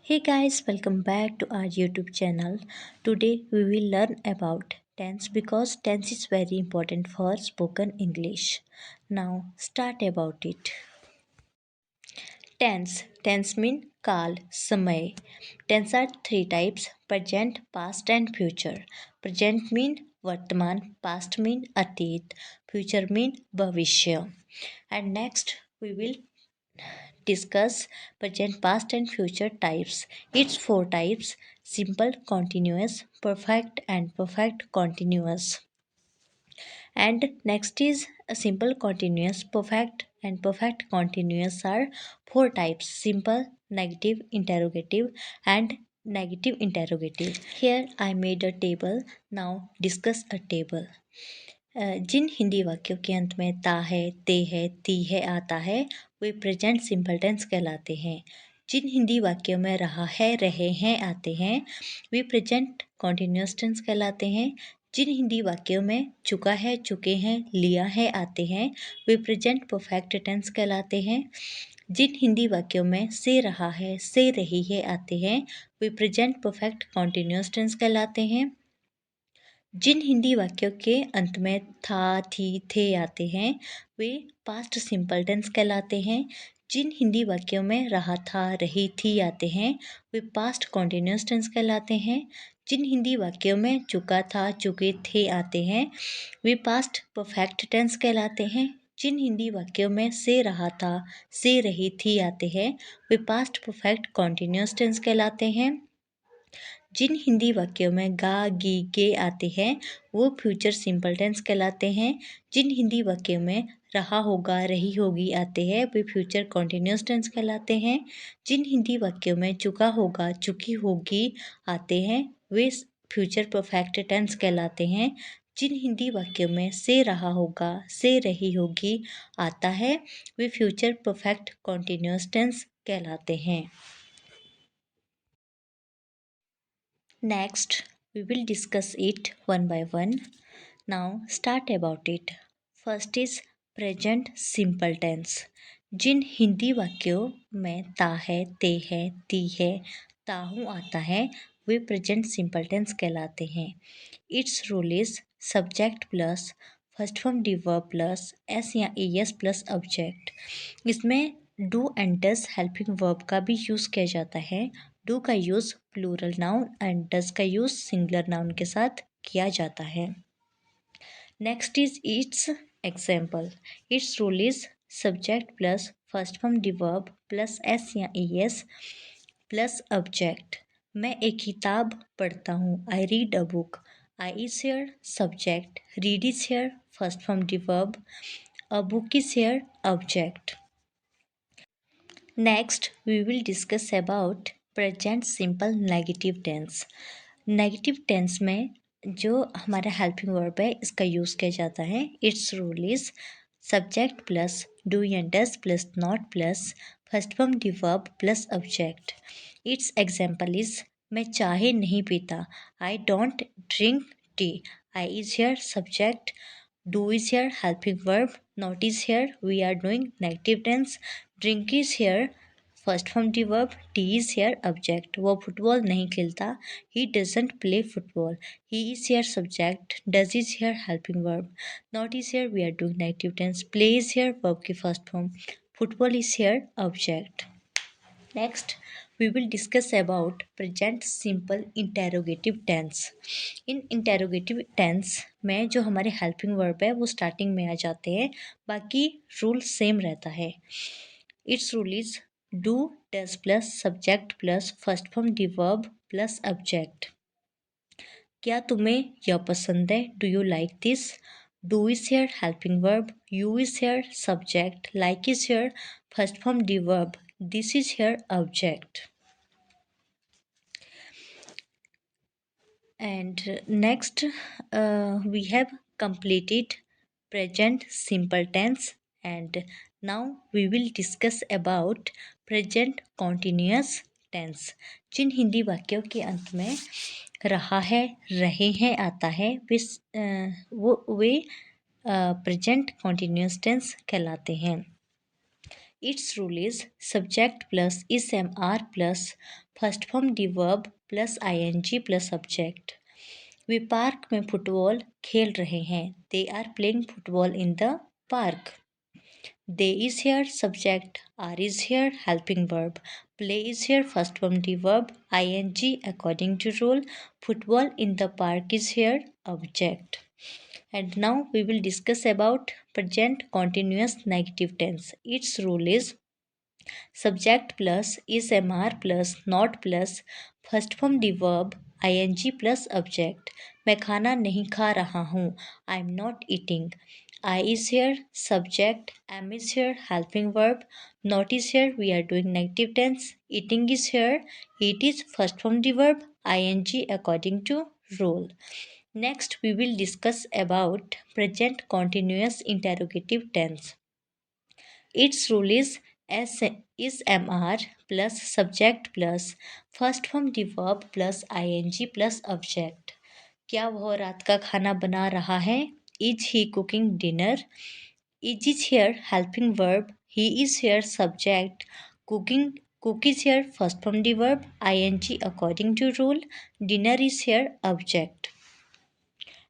Hey guys, welcome back to our YouTube channel. Today we will learn about tense because tense is very important for spoken English. Now start about it. Tense mean काल समय. Tense are three types: present, past and future. Present mean वर्तमान, past mean अतीत, future mean भविष्य. And next we will discuss present, past and future types. It's four types: simple, continuous, perfect and perfect continuous. And next is a simple continuous, perfect and perfect continuous are four types: simple, negative, interrogative and negative interrogative. Here I made a table. Now discuss a table. जिन हिंदी वाक्यों के अंत में ता है, ते है, ती है आता है वे प्रेजेंट सिंपल टेंस कहलाते हैं। जिन हिंदी वाक्यों में रहा है, रहे हैं आते हैं वे प्रेजेंट कॉन्टिन्यूस टेंस कहलाते हैं। जिन हिंदी वाक्यों में चुका है, चुके हैं, लिया है आते हैं वे प्रेजेंट परफेक्ट टेंस कहलाते हैं। जिन हिंदी वाक्यों में से रहा है, से रही है आते हैं वे प्रेजेंट परफेक्ट कॉन्टिन्यूस टेंस कहलाते हैं। जिन हिंदी वाक्यों के अंत में था, थी, थे आते हैं वे पास्ट सिंपल टेंस कहलाते हैं। जिन हिंदी वाक्यों में रहा था, रही थी आते हैं वे पास्ट कॉन्टिन्यूस टेंस कहलाते हैं। जिन हिंदी वाक्यों में चुका था, चुके थे आते हैं वे पास्ट परफेक्ट टेंस कहलाते हैं। जिन हिंदी वाक्यों में से रहा था, से रही थी आते हैं वे पास्ट परफेक्ट कॉन्टिन्यूस टेंस कहलाते हैं। जिन हिंदी वाक्यों में गा, गी, गे आते हैं वो फ्यूचर सिंपल टेंस कहलाते हैं। जिन हिंदी वाक्यों में रहा होगा, रही होगी आते हैं वे फ्यूचर कॉन्टिन्यूस टेंस कहलाते हैं। जिन हिंदी वाक्यों में चुका होगा, चुकी होगी आते हैं वे फ्यूचर परफेक्ट टेंस कहलाते हैं। जिन हिंदी वाक्यों में से रहा होगा, से रही होगी आता है वे फ्यूचर परफेक्ट कॉन्टिन्यूस टेंस कहलाते हैं। Next, we will discuss it one by one. Now, start about it. First is present simple tense. जिन हिंदी वाक्यों में ता है, ते है, ती है, ताहू आता है वे प्रेजेंट सिंपल टेंस कहलाते हैं। It's rule is subject plus first form the verb plus S या एस प्लस ऑब्जेक्ट। इसमें do and does helping verb का भी यूज़ किया जाता है। डू का use plural noun and does का यूज़ सिंगुलर नाउन के साथ किया जाता है। Next is its example. Its rule is subject plus first form the verb plus S या एस प्लस ऑब्जेक्ट। मैं एक किताब पढ़ता हूँ, I read a book. I is here subject, read is here first form the verb, a book is here object. Next, we will discuss about present simple negative tense. Negative tense में जो हमारा helping verb है इसका use किया जाता है। It's rule is subject plus do या does plus not plus first form the verb plus object. It's example is मैं चाय नहीं पीता, I don't drink tea. I is here subject, do is here helping verb, not is here we are doing negative tense, drink is here first form the verb, tea is here object. वो football नहीं खेलता, he doesn't play football. He is here subject, does is here helping verb, not is here we are doing negative tense, play is here verb की first form, football is here object. Next we will discuss about present simple interrogative tense. In interrogative tense में जो हमारे helping verb है वो starting में आ जाते हैं, बाकी रूल सेम रहता है। Its rule is do does plus subject plus first form the verb plus object. क्या तुम्हें यह पसंद है, do you like this. Do is here helping verb, you is here subject, like is here first form the verb, this is here object. And next we have completed present simple tense, and now we will discuss about present continuous tense. जिन हिंदी वाक्यों के अंत में रहा है, रहे हैं आता है वे प्रेजेंट कॉन्टिन्यूस टेंस कहलाते हैं। It's rule is subject plus is am are plus first form the verb plus ING plus object. वे पार्क में फुटबॉल खेल रहे हैं। They are playing football in the park. They is here subject, are is here helping verb, play is here first form the verb, ing according to rule, football in the park is here object. And now we will discuss about present continuous negative tense. Its rule is subject plus is mr plus not plus first form the verb ing plus object। मैं खाना नहीं खा रहा हूँ। I am not eating। I is here subject, am is here helping verb, not is here we are doing negative tense, eating is here, eat is first form the verb ing according to rule। Next we will discuss about present continuous interrogative tense। Its rule is S is MR plus subject plus first form the verb plus ing plus object। क्या वह रात का खाना बना रहा है? Is he cooking dinner? Is here helping verb. He is here subject. Cook is here first form the verb ing according to rule. Dinner is here object।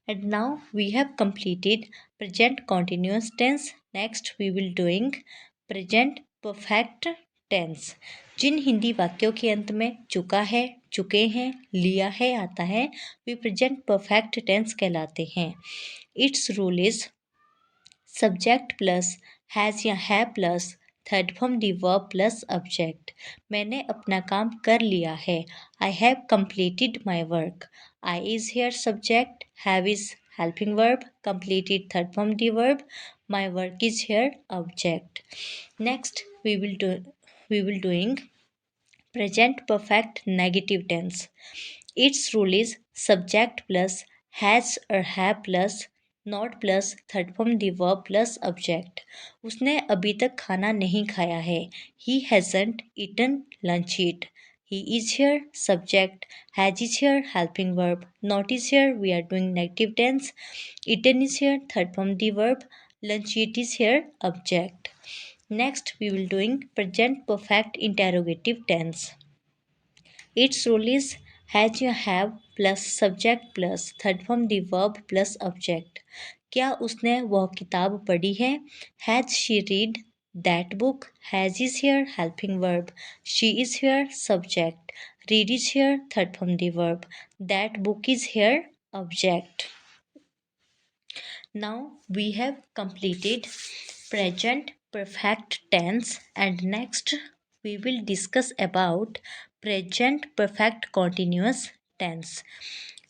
And now we have completed present continuous tense। Next we will doing present perfect tense। जिन हिंदी वाक्यों के अंत में चुका है, चुके हैं, लिया है आता है वे प्रेजेंट परफेक्ट टेंस कहलाते हैं। It's rule is subject plus has या have plus third form the verb plus object. मैंने अपना काम कर लिया है। I have completed my work. I is here subject, have is helping verb, completed third form the verb, my work is here object. Next we will doing present perfect negative tense। Its rule is subject plus has or have plus not plus third form the verb plus object। उसने अभी तक खाना नहीं खाया है। He hasn't eaten lunch yet। He is here subject, has is here helping verb, not is here we are doing negative tense, eaten is here third form the verb, lunch yet is here object। Next we will doing present perfect interrogative tense। Its rule is has या have plus subject plus third form the verb plus object। क्या उसने वह किताब पढ़ी है? Has she read that book? Has is here helping verb, she is here subject, read is here third form the verb, that book is here object। Now we have completed present perfect tense and next we will discuss about present perfect continuous tense।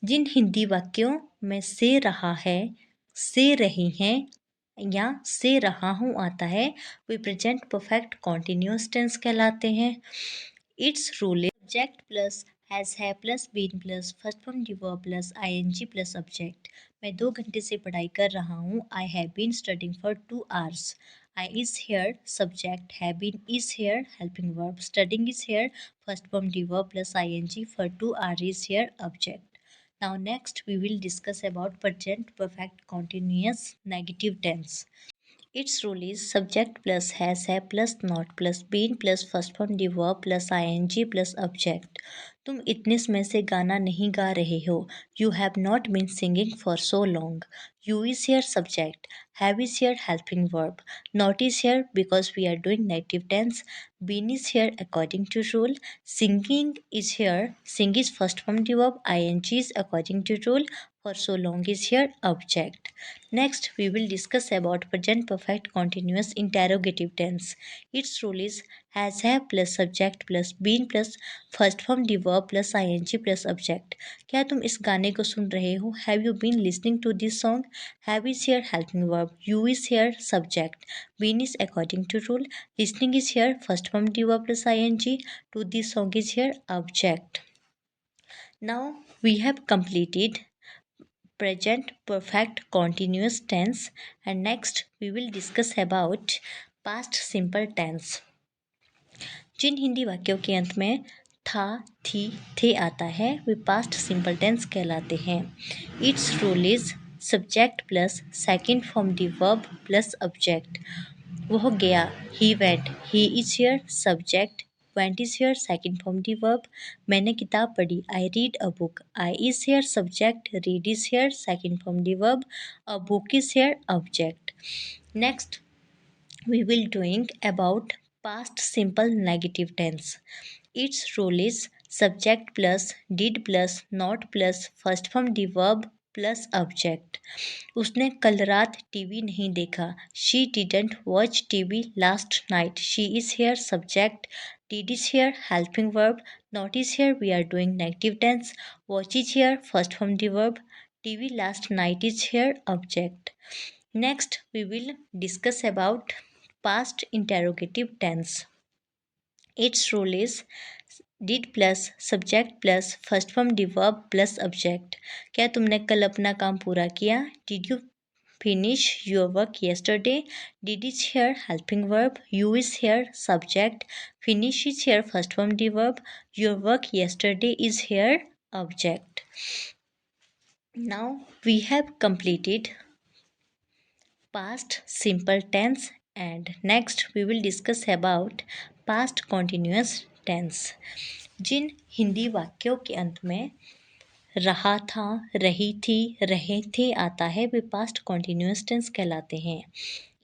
जिन हिंदी वाक्यों में से रहा है, से रही हैं या से रहा हूँ आता है वे प्रेजेंट परफेक्ट कॉन्टिन्यूस टेंस कहलाते हैं। It's rule is subject plus has have plus been plus first form the verb plus ING plus object. मैं 2 घंटे से पढ़ाई कर रहा हूँ। I have been studying for 2 hours। I is here subject, have been is here helping verb, studying is here first form the verb plus ING for 2 hour is here object. Now next we will discuss about present perfect continuous negative tense। Its rule is subject plus has है plus not plus been plus first form the verb plus ing plus object। तुम इतने समय से गाना नहीं गा रहे हो। You have not been singing for so long। You is here subject, have is here helping verb, not is here because we are doing negative tense, been is here according to rule, singing is here, sing is first form the verb, ing is according to rule, for so long is here object। Next we will discuss about present perfect continuous interrogative tense। Its rule is has have plus subject plus been plus first form the verb plus ing plus object। क्या तुम इस गाने को सुन रहे हो? Have you been listening to this song? Have is here helping verb, you is here subject, been is according to rule, listening is here first form the verb plus ing, to this song is here object। Now we have completed present perfect continuous tense and next we will discuss about past simple tense। जिन हिंदी वाक्यों के अंत में था, थी, थे आता है वे पास्ट सिंपल टेंस कहलाते हैं। It's rule is subject plus second form the verb plus object. वह गया, he went, he is here subject, went is here second form the verb. मैंने किताब पढ़ी, I read a book. I is here subject, read is here second form the verb, a book is here object. Next we will doing about past simple negative tense. Its rule is subject plus did plus not plus first form the verb plus object. उसने कल रात TV नहीं देखा. She didn't watch TV last night. She is here subject. Did is here helping verb. Not is here we are doing negative tense. Watch is here first form the verb. TV last night is here object. Next we will discuss about past interrogative tense. Its rule is did plus subject plus first form the verb plus object. क्या तुमने कल अपना काम पूरा किया? Did you finish your work yesterday? Did is here helping verb. You is here subject. Finish is here first form the verb. Your work yesterday is here object. Now we have completed past simple tense and next we will discuss about past continuous tense. जिन हिंदी वाक्यों के अंत में रहा था, रही थी, रहे थे आता है वे पास्ट कॉन्टिन्यूस टेंस कहलाते हैं.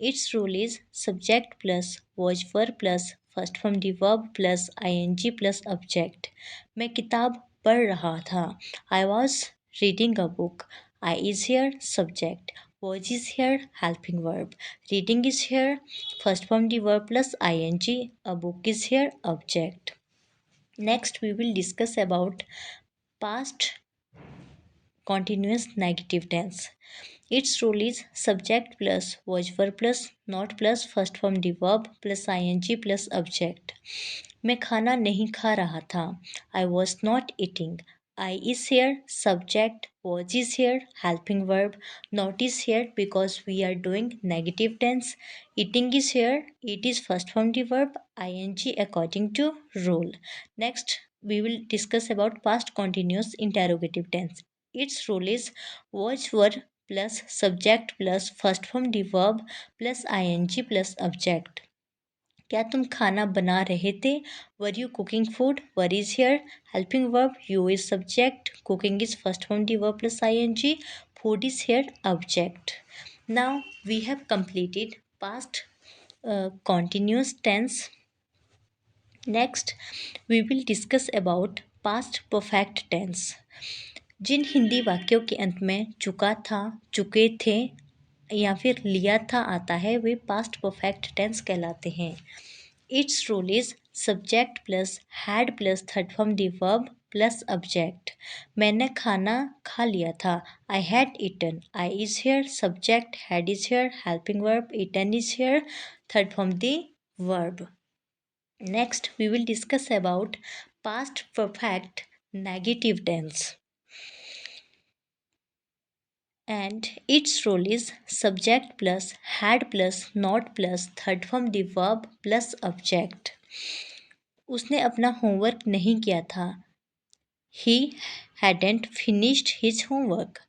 It's rule is subject plus was were plus first from the verb plus ING plus object. मैं किताब पढ़ रहा था. I was reading a book. I is here subject. Was is here helping verb. Reading is here first from the verb plus ING. A book is here object. Next we will discuss about past continuous negative tense. Its rule is subject plus was verb plus not plus first form the verb plus ing plus object. मैं खाना नहीं खा रहा था. I was not eating. I is here subject, was is here helping verb, not is here because we are doing negative tense. Eating is here, it is first form the verb ing according to rule. Next we will discuss about past continuous interrogative tense. Its rule is was were plus subject plus first form the verb plus ing plus object. क्या तुम खाना बना रहे थे? Were you cooking food? Were is here helping verb. You is subject. Cooking is first from the verb plus I N G. Food is here object. Now we have completed past continuous tense. Next we will discuss about past perfect tense. जिन हिंदी वाक्यों के अंत में चुका था, चुके थे या फिर लिया था आता है वे पास्ट परफेक्ट टेंस कहलाते हैं. It's rule is subject plus had plus third form the verb plus object. मैंने खाना खा लिया था. I had eaten. I is here subject. Had is here helping verb. Eaten is here third form the verb. Next we will discuss about past perfect negative tense. And its rule is subject plus had plus not plus third form the verb plus object. उसने अपना homework नहीं किया था. He hadn't finished his homework.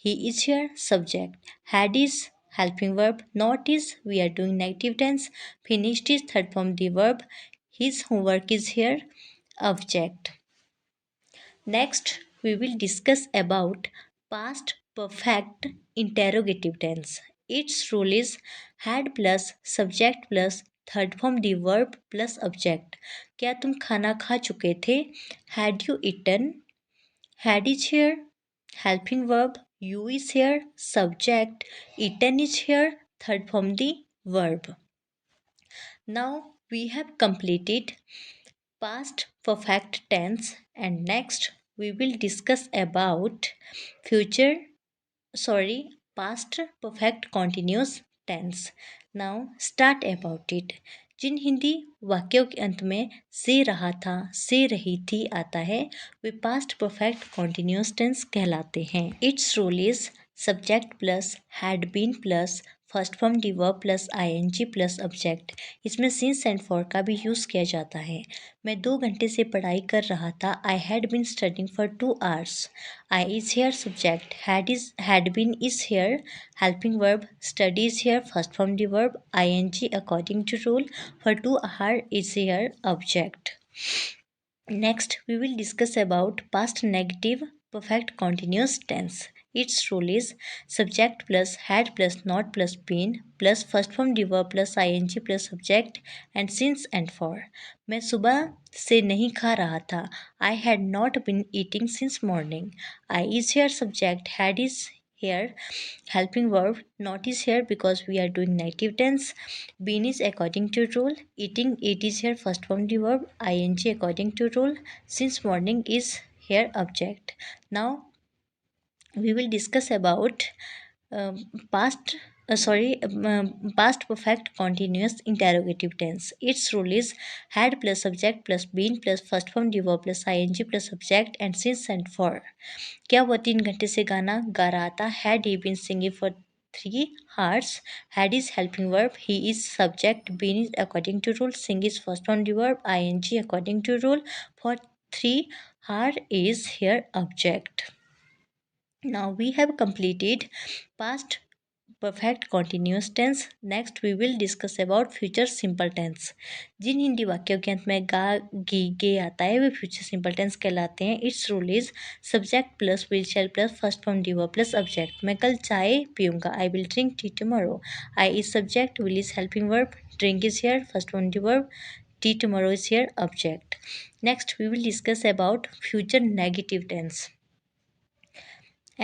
He is here subject. Had is helping verb. Not is we are doing negative tense. Finished is third form the verb. His homework is here object. Next we will discuss about past perfect interrogative tense. Its rule is had plus subject plus third form the verb plus object. क्या तुम खाना खा चुके थे? Had you eaten? Had is here helping verb. You is here subject. Eaten is here third form the verb. Now we have completed past perfect tense and next we will discuss about past perfect continuous tense. Now start about it. जिन हिंदी वाक्यों के अंत में से रहा था, से रही थी आता है वे पास्ट परफेक्ट कॉन्टिन्यूस टेंस कहलाते हैं. It's rule is subject plus had been plus first form the verb plus ING plus object. इसमें सिंस एंड फॉर का भी यूज़ किया जाता है. मैं 2 घंटे से पढ़ाई कर रहा था. I had been studying for 2 hours. I is here subject. Had been is here helping verb. Study is here first form the verb ING according to rule. For 2 hour is here object. Next, we will discuss about past negative perfect continuous tense. Its rule is subject plus had plus not plus been plus first form the verb plus ing plus subject and since and for. मैं सुबह से नहीं खा रहा था. I had not been eating since morning. I is here subject, had is here helping verb, not is here because we are doing negative tense. Been is according to rule. Eating, it is here first form the verb. Ing according to rule. Since morning is here object. Now we will discuss about um, past past perfect continuous interrogative tense. Its rule is had plus subject plus been plus first form the verb plus ing plus subject and since and for. क्या वो 3 घंटे से गाना गा रहा था? Had he been singing for 3 hours? Had is helping verb. He is subject. Been is according to rule. Sing is first form the verb. Ing according to rule. For 3 hour is here object. Now we have completed past perfect continuous tense. Next we will discuss about future simple tense. जिन हिंदी वाक्यों के अंत में गा गी गे आता है वे future simple tense कहलाते हैं. It's rule is subject plus will shall plus first form the verb plus object. मैं कल चाय पीऊँगा. I will drink tea tomorrow. I is subject, will is helping verb, drink is here first form the verb, tea tomorrow is here object. Next we will discuss about future negative tense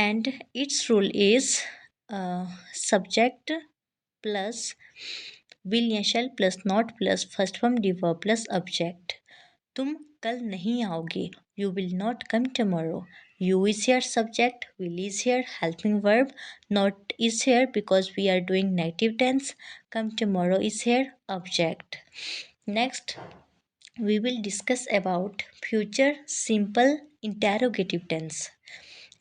and its rule is subject plus will या shall plus not plus first form the verb plus object. तुम कल नहीं आओगे. You will not come tomorrow. You is here subject, will is here helping verb, not is here because we are doing negative tense, come tomorrow is here object. Next we will discuss about future simple interrogative tense.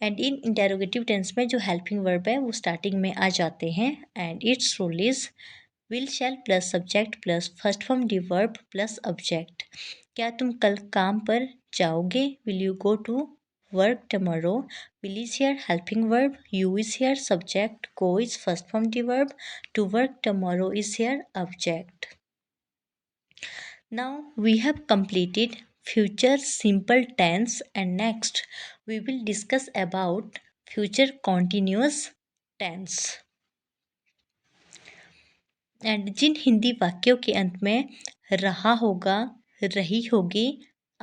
And in interrogative tense में जो helping verb है वो starting में आ जाते हैं. And its rule is will shall plus subject plus first form the verb plus object. क्या तुम कल काम पर जाओगे? Will you go to work tomorrow. Will is here helping verb, you is here subject, go is first form the verb, to work tomorrow is here object. Now we have completed future simple tense and next we will discuss about future continuous tense. And जिन हिंदी वाक्यों के अंत में रहा होगा, रही होगी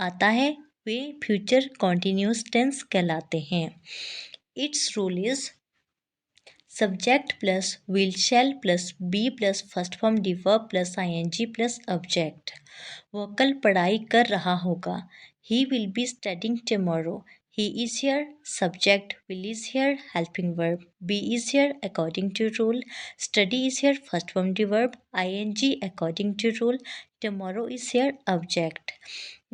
आता है वे फ्यूचर कॉन्टिन्यूस टेंस कहलाते हैं. It's rule is subject plus will shall plus be plus first form the verb plus ing plus object. वह कल पढ़ाई कर रहा होगा. He will be studying tomorrow. He is here subject, will is here helping verb, be is here according to rule, study is here first form the verb, ing according to rule, tomorrow is here object.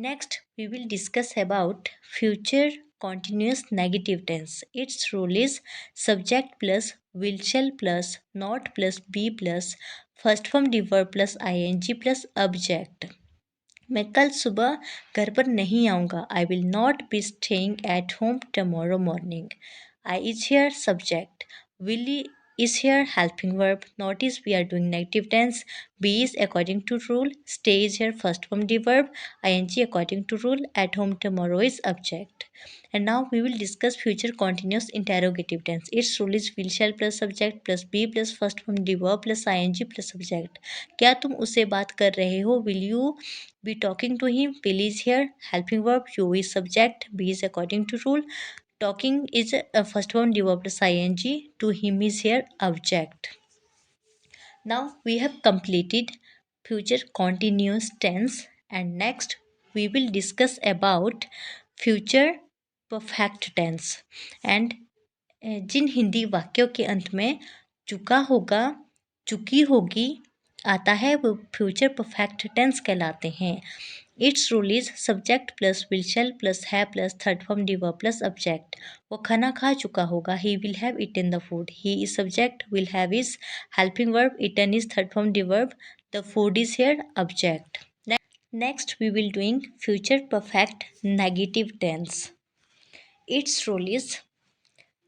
Next, we will discuss about future continuous negative tense. Its rule is subject plus will shall plus not plus be plus first form the verb plus ing plus object. मैं कल सुबह घर पर नहीं आऊँगा. I will not be staying at home tomorrow morning. I is here subject, will is here helping verb, not is we are doing negative tense, be is according to rule, stay is here first form the verb, ing according to rule, at home tomorrow is object. And now we will discuss future continuous interrogative tense. Its rule is will shall plus subject plus be plus first form the verb plus ing plus subject. क्या तुम उससे बात कर रहे हो? Will you be talking to him? Will is here helping verb, you is subject, be is according to rule, talking is first one the verb plus ing, to him is here object. Now we have completed future continuous tense and next we will discuss about future perfect tense. and जिन हिंदी वाक्यों के अंत में चुका होगा, चुकी होगी आता है वो फ्यूचर परफेक्ट टेंस कहलाते हैं. It's rule is subject plus will shall plus have plus third form the verb plus object. वो खाना खा चुका होगा. He will have eaten the food. He is subject, will have is helping verb, eaten is third form the verb, the food is here object. Next we will doing future perfect negative tense. It's rule is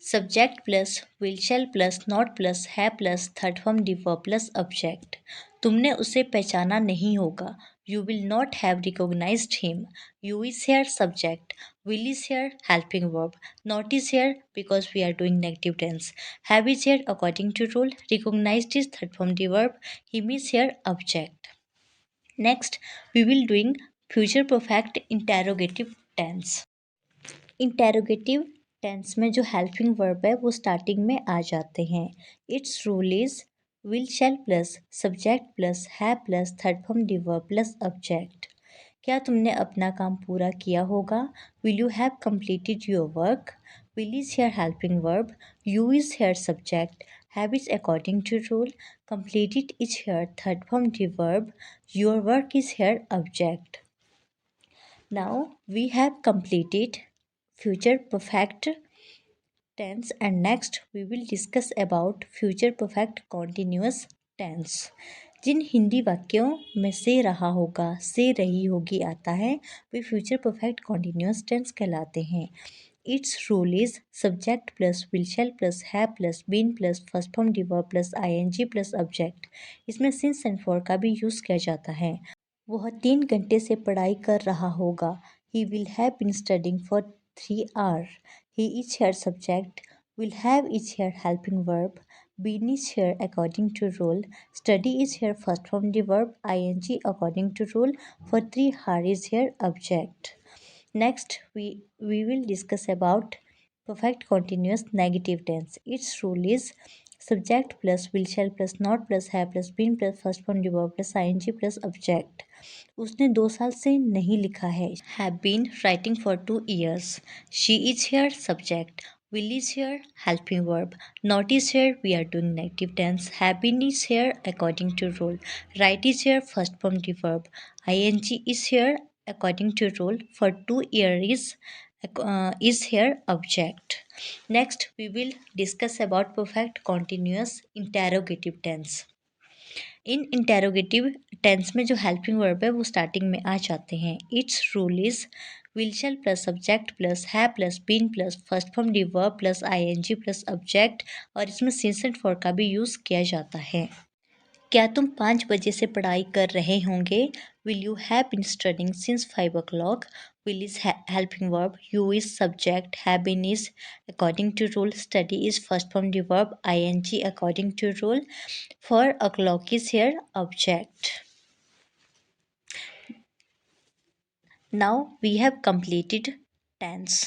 subject plus will shall plus not plus have plus third form the verb plus object. तुमने उसे पहचाना नहीं होगा. You will not have recognized him. You is here subject. Will is here helping verb. Not is here because we are doing negative tense. Have is here according to rule. Recognized is third form the verb. Him is here object. Next, we will doing future perfect interrogative tense. Interrogative tense में जो helping verb है वो starting में आ जाते हैं. It's rule is will shall plus subject plus have plus third form the verb plus object. क्या तुमने अपना काम पूरा किया होगा? Will you have completed your work? Will is here helping verb. You is here subject. Have is according to rule. Completed is here third form the verb. Your work is here object. Now we have completed future perfect tense and next we will discuss about future perfect continuous tense. जिन हिंदी वाक्यों में से रहा होगा से रही होगी आता है वे फ्यूचर परफेक्ट कॉन्टिन्यूस टेंस कहलाते हैं. It's rule is subject plus will shall plus have plus been plus first form the verb plus ING plus object. इसमें सिंस एंड फॉर का भी यूज़ किया जाता है. वह 3 घंटे से पढ़ाई कर रहा होगा. He will have been studying for 3 hours. He is here subject. Will have is here helping verb. Been is here according to rule. Study is here first form the verb. Ing according to rule. For 3 hours is here object. Next we will discuss about perfect continuous negative tense. Its rule is subject plus will shall plus not plus have plus been plus first form the verb plus ing plus object. उसने 2 साल से नहीं लिखा है. Have been writing for 2 years. She is here subject. Will is here helping verb. Not is here we are doing negative tense. Have been is here according to rule. Write is here first form the verb. I N G is here according to rule. For 2 year is here object. Next we will discuss about perfect continuous interrogative tense. In interrogative tense में जो helping verb है वो starting में आ जाते हैं. It's rule is will shall plus subject plus have plus been plus first form the verb plus ING plus object और इसमें सिंस एंड फॉर का भी यूज़ किया जाता है. क्या तुम 5 बजे से पढ़ाई कर रहे होंगे? Will you have been studying since 5 o'clock. Will is helping verb. You is subject. Have been is according to rule. Study is first form the verb. ING according to rule. For o'clock is here object. Now we have completed tense.